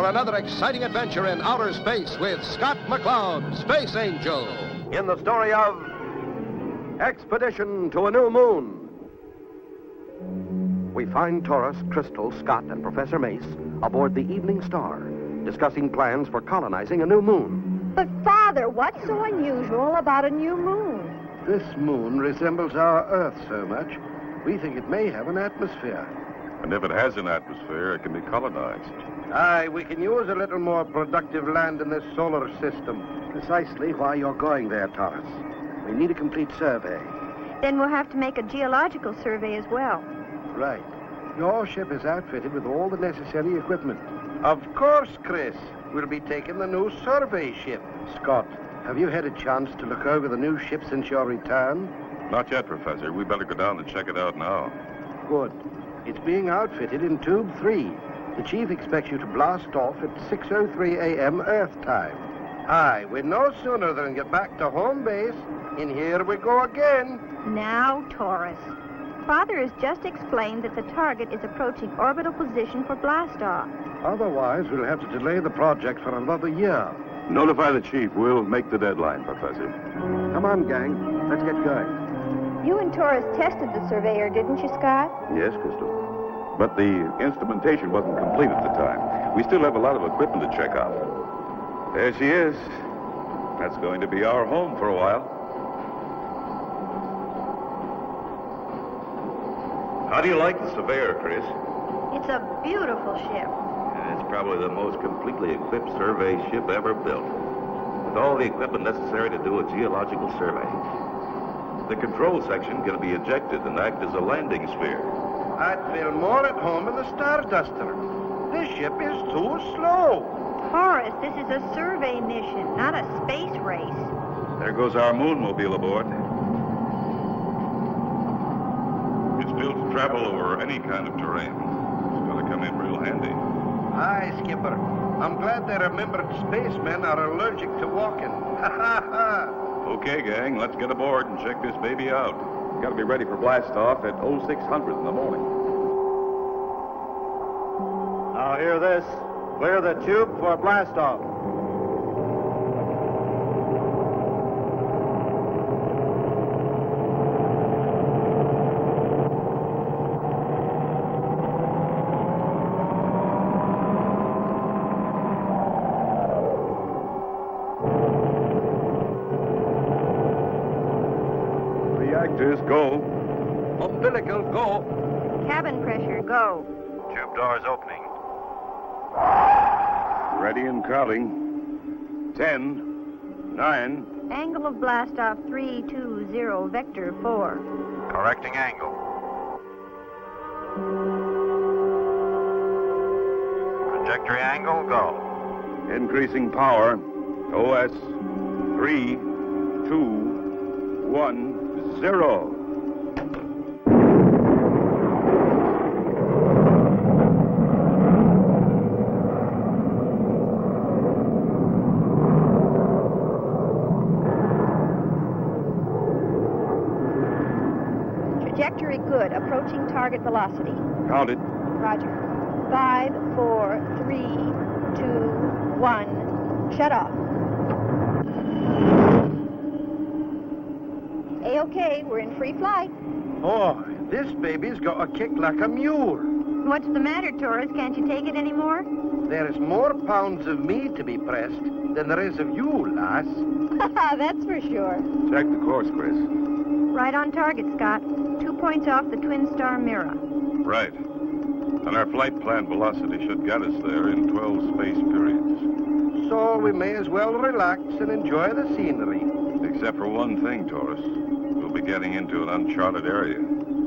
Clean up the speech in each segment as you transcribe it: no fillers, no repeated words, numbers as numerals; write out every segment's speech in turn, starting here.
another exciting adventure in outer space with Scott McCloud, Space Angel, in the story of Expedition to a New Moon. We find Taurus, Crystal, Scott, and Professor Mace aboard the Evening Star, discussing plans for colonizing a new moon. But, Father, what's so unusual about a new moon? This moon resembles our Earth so much, we think it may have an atmosphere. And if it has an atmosphere, it can be colonized. Aye, we can use a little more productive land in this solar system. Precisely why you're going there, Taurus. We need a complete survey. Then we'll have to make a geological survey as well. Right. Your ship is outfitted with all the necessary equipment. Of course, Chris. We'll be taking the new survey ship. Scott, have you had a chance to look over the new ship since your return? Not yet, Professor. We better go down and check it out now. Good. It's being outfitted in Tube 3. The Chief expects you to blast off at 6:03 a.m. Earth time. Aye, we'd no sooner than get back to home base. And here we go again. Now, Taurus. Father has just explained that the target is approaching orbital position for blastoff. Otherwise, we'll have to delay the project for another year. Notify the Chief. We'll make the deadline, Professor. Come on, gang. Let's get going. You and Taurus tested the surveyor, didn't you, Scott? Yes, Crystal. But the instrumentation wasn't complete at the time. We still have a lot of equipment to check out. There she is. That's going to be our home for a while. How do you like the Surveyor, Chris? It's a beautiful ship. It's probably the most completely equipped survey ship ever built, with all the equipment necessary to do a geological survey. The control section can be ejected and act as a landing sphere. I'd feel more at home in the Starduster. This ship is too slow. Taurus, this is a survey mission, not a space race. There goes our moonmobile aboard. It's built to travel over any kind of terrain. It's going to come in real handy. Aye, Skipper. I'm glad they remembered spacemen are allergic to walking. Ha ha ha. Okay, gang, let's get aboard and check this baby out. Got to be ready for blastoff at 0600 in the morning. Now hear this. Clear the tube for blastoff. Reactors, go. Umbilical, go. Cabin pressure, go. Tube doors opening. Ready and counting. 10, 9. Angle of blastoff 320, vector 4. Correcting angle. Trajectory angle, go. Increasing power. OS 3, 2, 1, 0. Trajectory good, approaching target velocity. Counted. Roger. 5, 4, 3, 2, 1. Shut off. A-OK, we're in free flight. Oh, this baby's got a kick like a mule. What's the matter, Taurus? Can't you take it anymore? There is more pounds of me to be pressed than there is of you, lass. That's for sure. Check the course, Chris. Right on target, Scott. 2 points off the twin star mirror. Right. And our flight plan velocity should get us there in 12 space periods. So we may as well relax and enjoy the scenery. Except for one thing, Taurus. We'll be getting into an uncharted area.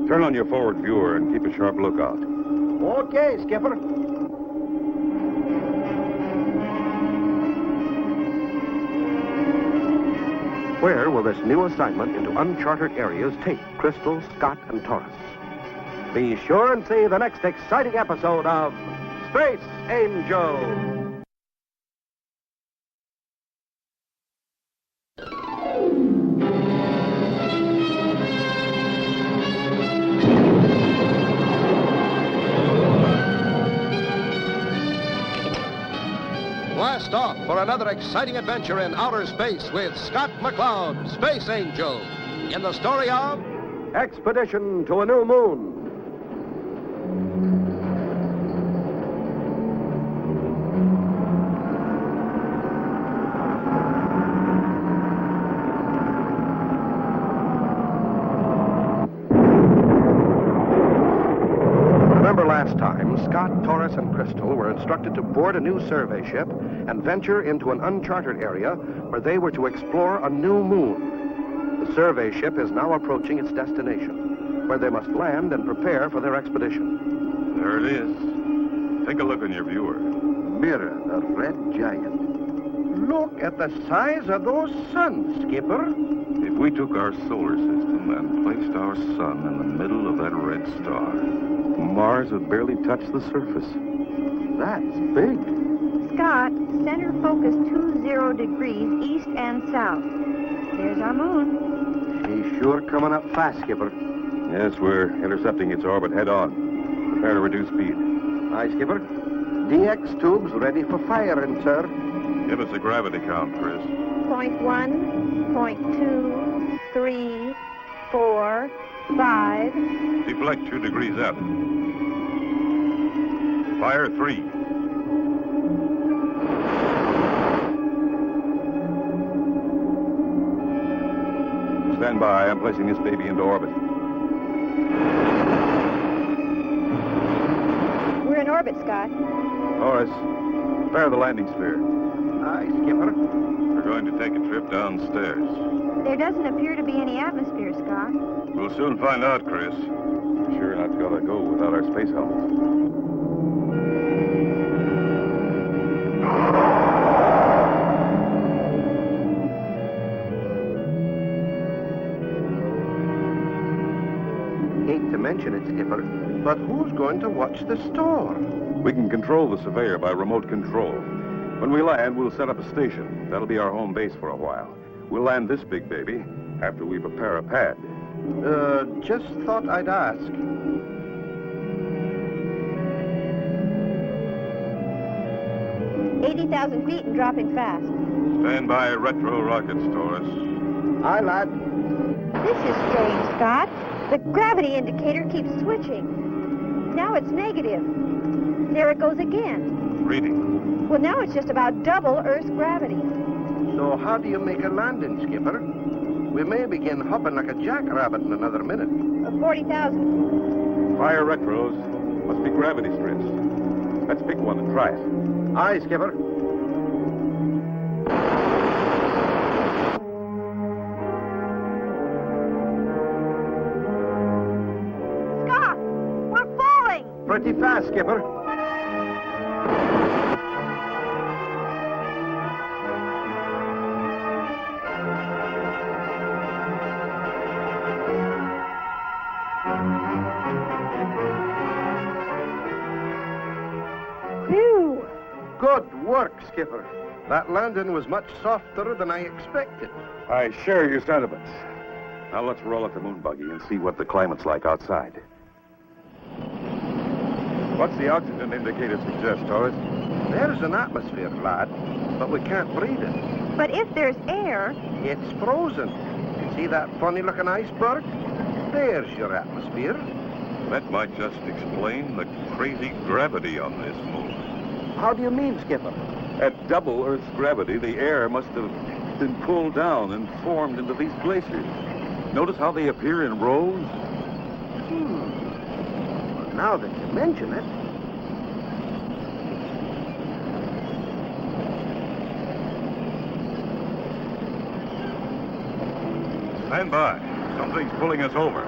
Turn on your forward viewer and keep a sharp lookout. Okay, Skipper. Where will this new assignment into uncharted areas take Crystal, Scott, and Taurus? Be sure and see the next exciting episode of Space Angel. Blast off for another exciting adventure in outer space with Scott McCloud, Space Angel, in the story of Expedition to a New Moon. Last time, Scott, Taurus, and Crystal were instructed to board a new survey ship and venture into an uncharted area where they were to explore a new moon. The survey ship is now approaching its destination, where they must land and prepare for their expedition. There it is. Take a look in your viewer. Mirror, the red giant. Look at the size of those suns, Skipper. If we took our solar system and placed our sun in the middle of that red star, Mars would barely touch the surface. That's big. Scott, center focus 20 degrees east and south. There's our moon. She's sure coming up fast, Skipper. Yes, we're intercepting its orbit head on. Prepare to reduce speed. Aye, Skipper. DX tubes ready for firing, sir. Give us a gravity count, Chris. 0.1, 0.2, 3, 4, 5. Deflect 2 degrees out. Fire 3. Stand by. I'm placing this baby into orbit. We're in orbit, Scott. Taurus, prepare the landing sphere. Aye, Skipper. We're going to take a trip downstairs. There doesn't appear to be any atmosphere, Scott. We'll soon find out, Chris. We're sure not going to go without our space helmets. Hate to mention it, Skipper, But who's going to watch the store? We can control the surveyor by remote control. When we land, we'll set up a station. That'll be our home base for a while. We'll land this big baby after we prepare a pad. Just thought I'd ask. 80,000 feet and dropping fast. Stand by retro rockets, Taurus. Aye, lad. This is strange, Scott. The gravity indicator keeps switching. Now it's negative. There it goes again. Reading. Well, now it's just about double Earth's gravity. So how do you make a landing, Skipper? We may begin hopping like a jackrabbit in another minute. 40,000. Fire retros. Must be gravity strips. Let's pick one and try it. Aye, Skipper. Scott, we're falling. Pretty fast, Skipper. Phew. Good work, Skipper. That landing was much softer than I expected. I share your sentiments. Now let's roll at the moon buggy and see what the climate's like outside. What's the oxygen indicator suggest, Taurus? There's an atmosphere, lad, but we can't breathe it. But if there's air, It's frozen. See that funny-looking iceberg? There's your atmosphere. That might just explain the crazy gravity on this moon. How do you mean, Skipper? At double Earth's gravity, the air must have been pulled down and formed into these glaciers. Notice how they appear in rows? Well, now that you mention it. Stand by. Something's pulling us over.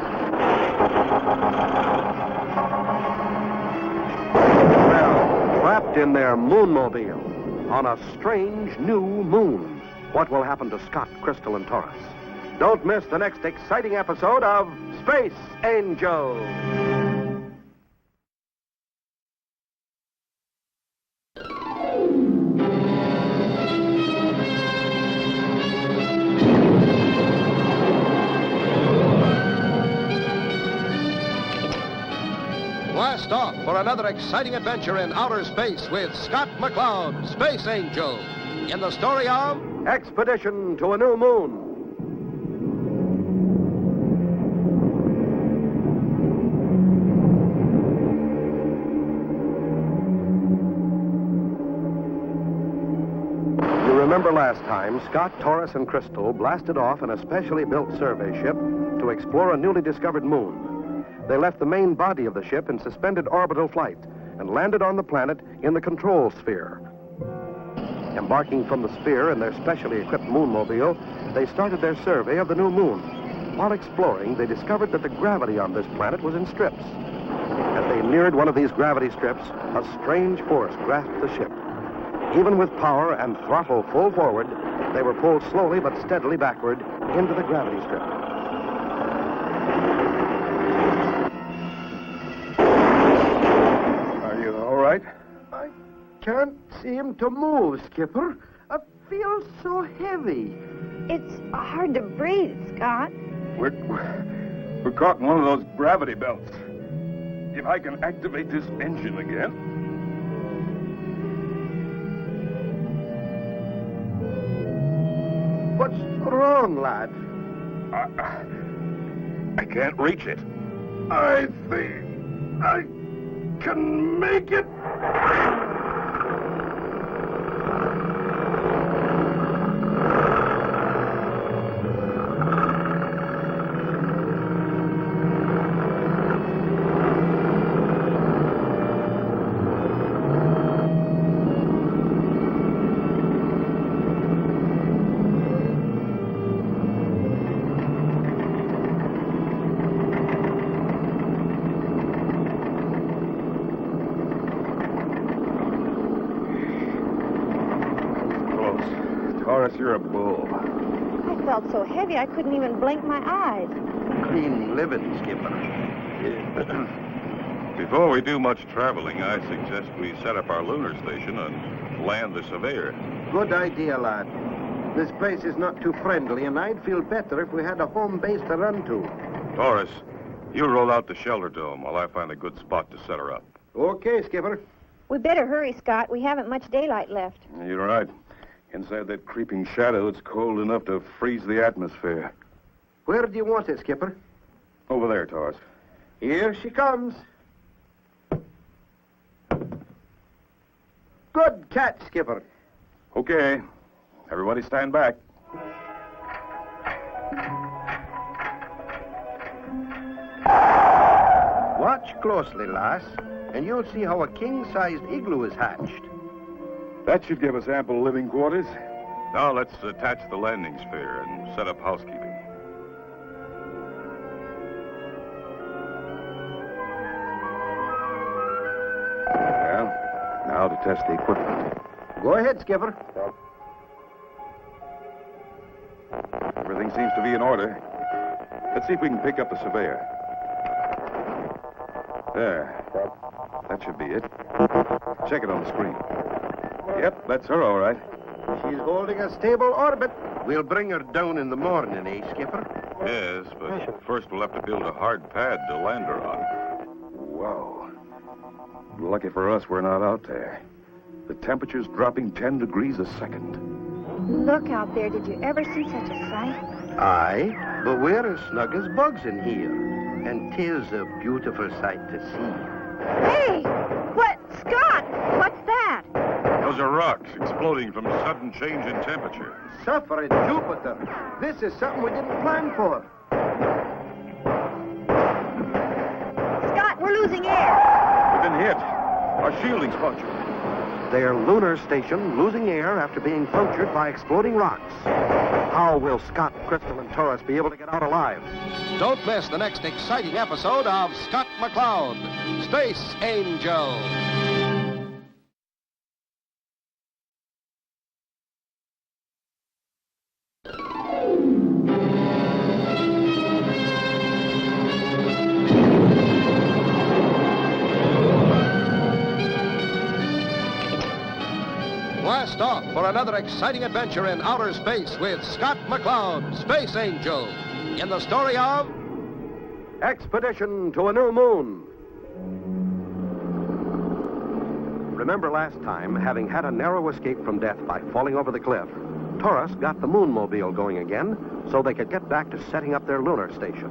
Well, trapped in their moonmobile on a strange new moon. What will happen to Scott, Crystal, and Taurus? Don't miss the next exciting episode of Space Angel. Blast off for another exciting adventure in outer space with Scott McCloud, Space Angel, in the story of Expedition to a New Moon. You remember last time, Scott, Taurus, and Crystal blasted off in a specially built survey ship to explore a newly discovered moon. They left the main body of the ship in suspended orbital flight and landed on the planet in the control sphere. Embarking from the sphere in their specially equipped moonmobile, they started their survey of the new moon. While exploring, they discovered that the gravity on this planet was in strips. As they neared one of these gravity strips, a strange force grasped the ship. Even with power and throttle full forward, they were pulled slowly but steadily backward into the gravity strip. Right? I can't seem to move, Skipper. I feel so heavy. It's hard to breathe, Scott. We're caught in one of those gravity belts. If I can activate this engine again. What's wrong, lad? I can't reach it. I think I can make it. You're a bull. I felt so heavy I couldn't even blink my eyes. Clean living, Skipper. Before we do much traveling, I suggest we set up our lunar station and land the surveyor. Good idea, lad. This place is not too friendly, and I'd feel better if we had a home base to run to. Taurus, you roll out the shelter dome while I find a good spot to set her up. Okay, Skipper. We better hurry, Scott. We haven't much daylight left. You're right. Inside that creeping shadow, it's cold enough to freeze the atmosphere. Where do you want it, Skipper? Over there, Taurus. Here she comes. Good catch, Skipper. Okay. Everybody stand back. Watch closely, lass, and you'll see how a king-sized igloo is hatched. That should give us ample living quarters. Now let's attach the landing sphere and set up housekeeping. Well, now to test the equipment. Go ahead, Skipper. Everything seems to be in order. Let's see if we can pick up the surveyor. There. That should be it. Check it on the screen. Yep, that's her, all right. She's holding a stable orbit. We'll bring her down in the morning, eh, Skipper? Yes, but first we'll have to build a hard pad to land her on. Whoa. Lucky for us, we're not out there. The temperature's dropping 10 degrees a second. Look out there. Did you ever see such a sight? Aye, but we're as snug as bugs in here. And 'tis a beautiful sight to see. Hey! What? Scott! What's that? Those are rocks exploding from sudden change in temperature. Suffering Jupiter. This is something we didn't plan for. Scott, we're losing air. We've been hit. Our shielding's punctured. Their lunar station losing air after being punctured by exploding rocks. How will Scott, Crystal, and Taurus be able to get out alive? Don't miss the next exciting episode of Scott McCloud, Space Angel. Blast off for another exciting adventure in outer space with Scott McCloud, Space Angel, in the story of Expedition to a New Moon. Remember last time, having had a narrow escape from death by falling over the cliff, Taurus got the Moonmobile going again so they could get back to setting up their lunar station.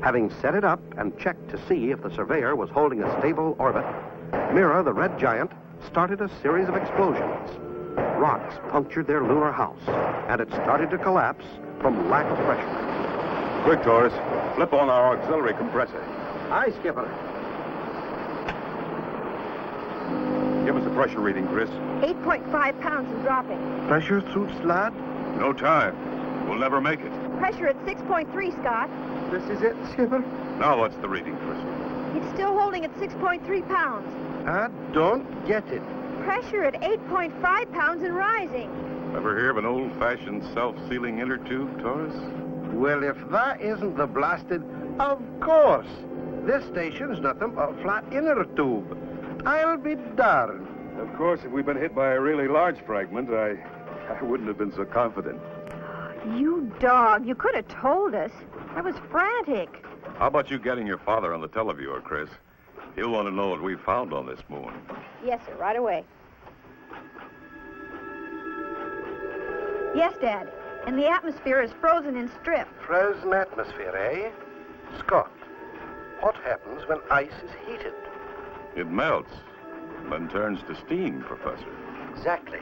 Having set it up and checked to see if the surveyor was holding a stable orbit, Mira, the red giant, started a series of explosions. Rocks punctured their lunar house, and it started to collapse from lack of pressure. Quick, Taurus. Flip on our auxiliary compressor. Aye, Skipper. Give us a pressure reading, Chris. 8.5 pounds and dropping. Pressure suits, lad? No time. We'll never make it. Pressure at 6.3, Scott. This is it, Skipper? Now what's the reading, Chris? It's still holding at 6.3 pounds. I don't get it. Pressure at 8.5 pounds and rising. Ever hear of an old-fashioned self-sealing inner tube, Taurus? Well, if that isn't the blasted... Of course. This station's nothing but a flat inner tube. I'll be darned. Of course, if we'd been hit by a really large fragment, I wouldn't have been so confident. You dog. You could have told us. I was frantic. How about you getting your father on the televiewer, Chris? He'll want to know what we found on this moon. Yes, sir. Right away. Yes, Dad. And the atmosphere is frozen in strip. Frozen atmosphere, eh? Scott, what happens when ice is heated? It melts, then turns to steam, Professor. Exactly.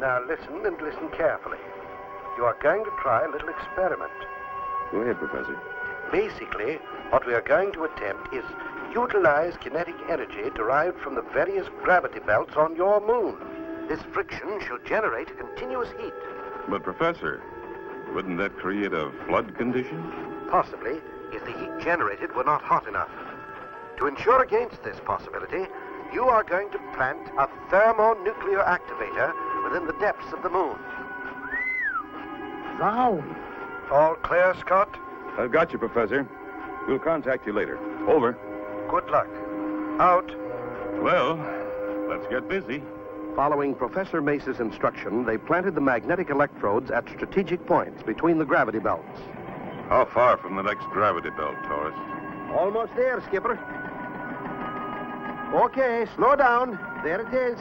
Now listen and listen carefully. You are going to try a little experiment. Go ahead, Professor. Basically, what we are going to attempt is utilize kinetic energy derived from the various gravity belts on your moon. This friction should generate a continuous heat. But, Professor, wouldn't that create a flood condition? Possibly, if the heat generated were not hot enough. To ensure against this possibility, you are going to plant a thermonuclear activator within the depths of the moon. Now. All clear, Scott? I've got you, Professor. We'll contact you later. Over. Good luck. Out. Well, let's get busy. Following Professor Mace's instruction, they planted the magnetic electrodes at strategic points between the gravity belts. How far from the next gravity belt, Taurus? Almost there, Skipper. Okay, slow down. There it is.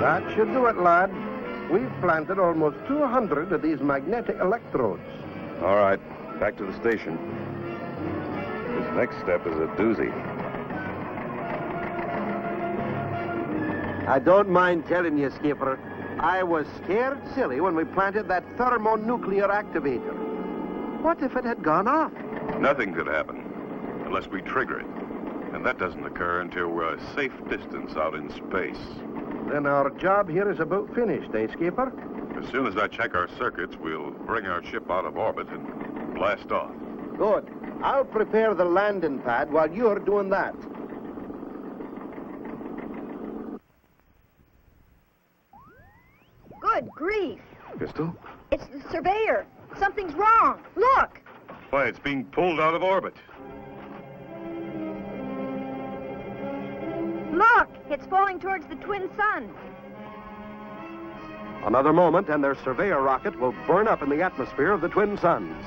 That should do it, lad. We've planted almost 200 of these magnetic electrodes. All right, back to the station. This next step is a doozy. I don't mind telling you, Skipper, I was scared silly when we planted that thermonuclear activator. What if it had gone off? Nothing could happen unless we trigger it. And that doesn't occur until we're a safe distance out in space. Then our job here is about finished, eh, Skipper? As soon as I check our circuits, we'll bring our ship out of orbit and blast off. Good. I'll prepare the landing pad while you're doing that. Good grief. Crystal? It's the surveyor. Something's wrong. Look. Why, it's being pulled out of orbit. Look. It's falling towards the twin sun. Another moment, and their surveyor rocket will burn up in the atmosphere of the twin suns.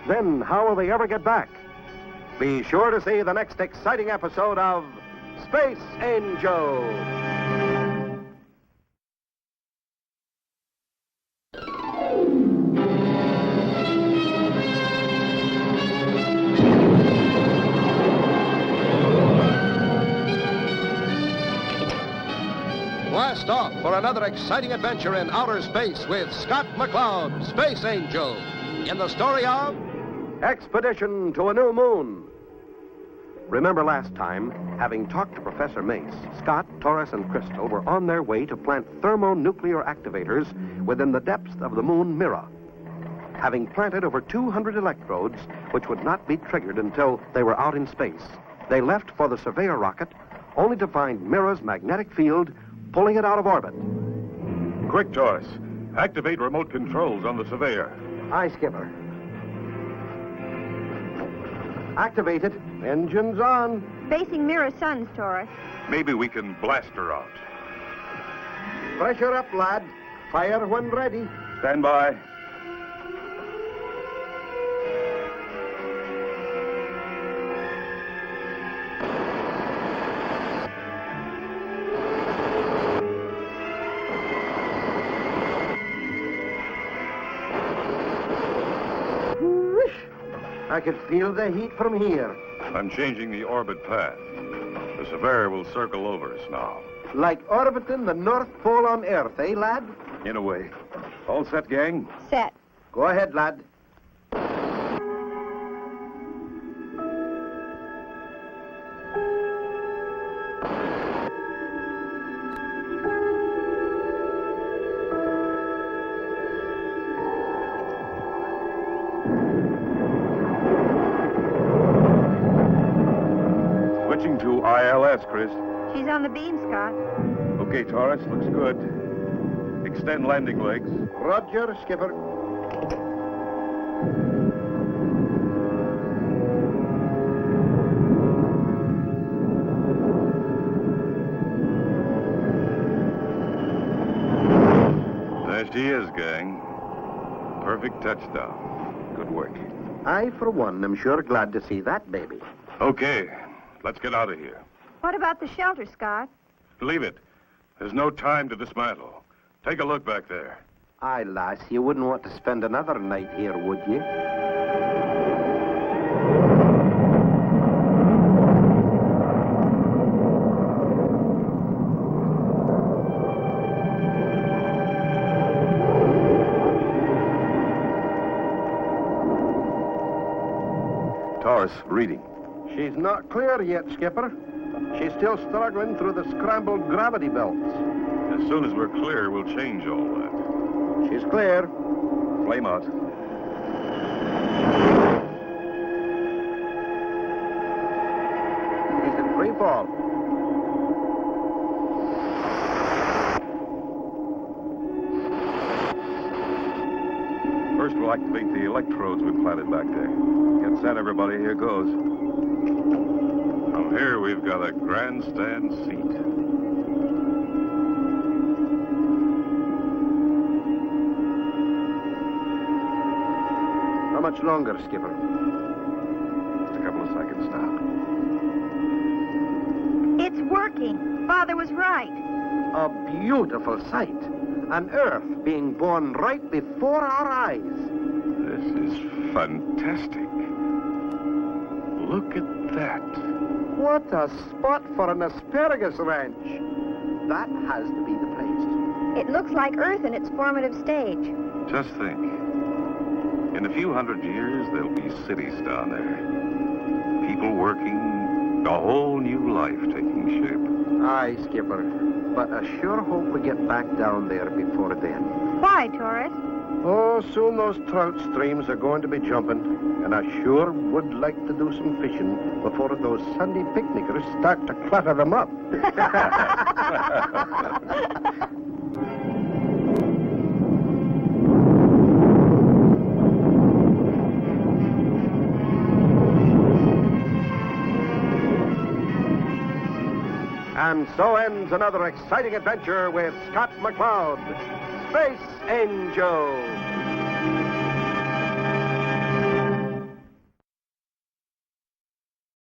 Then, how will they ever get back? Be sure to see the next exciting episode of Space Angel. Blast off for another exciting adventure in outer space with Scott McCloud, Space Angel, in the story of Expedition to a New Moon. Remember last time, having talked to Professor Mace, Scott, Taurus, and Crystal were on their way to plant thermonuclear activators within the depths of the moon Mira. Having planted over 200 electrodes, which would not be triggered until they were out in space, they left for the Surveyor rocket, only to find Mira's magnetic field pulling it out of orbit. Quick, Taurus. Activate remote controls on the Surveyor. Aye, Skipper. Activated. Engines on. Facing Mira Suns, Taurus. Maybe we can blast her out. Pressure up, lad. Fire when ready. Stand by. I could feel the heat from here. I'm changing the orbit path. The Surveyor will circle over us now. Like orbiting the North Pole on Earth, eh, lad? In a way. All set, gang? Set. Go ahead, lad. Switching to ILS, Chris. She's on the beam, Scott. Okay, Taurus, looks good. Extend landing legs. Roger, Skipper. There she is, gang. Perfect touchdown. Good work. I, for one, am sure glad to see that baby. Okay, let's get out of here. What about the shelter, Scott? Leave it. There's no time to dismantle. Take a look back there. Aye, lass, you wouldn't want to spend another night here, would you? Taurus, reading. She's not clear yet, Skipper. She's still struggling through the scrambled gravity belts. As soon as we're clear, we'll change all that. She's clear. Flame out. She's in free fall. First, we'll activate the electrodes we planted back there. Get set, everybody. Here goes. Now, here we've got a grandstand seat. How much longer, Skipper? Just a couple of seconds now. It's working. Father was right. A beautiful sight. An Earth being born right before our eyes. This is fantastic. Look at that. What a spot for an asparagus ranch. That has to be the place. It looks like Earth in its formative stage. Just think. In a few hundred years, there'll be cities down there. People working, a whole new life taking shape. Aye, Skipper. But I sure hope we get back down there before then. Why, Taurus? Oh, soon those trout streams are going to be jumping. And I sure would like to do some fishing before those Sunday picnickers start to clutter them up. And so ends another exciting adventure with Scott McCloud, Space Angel.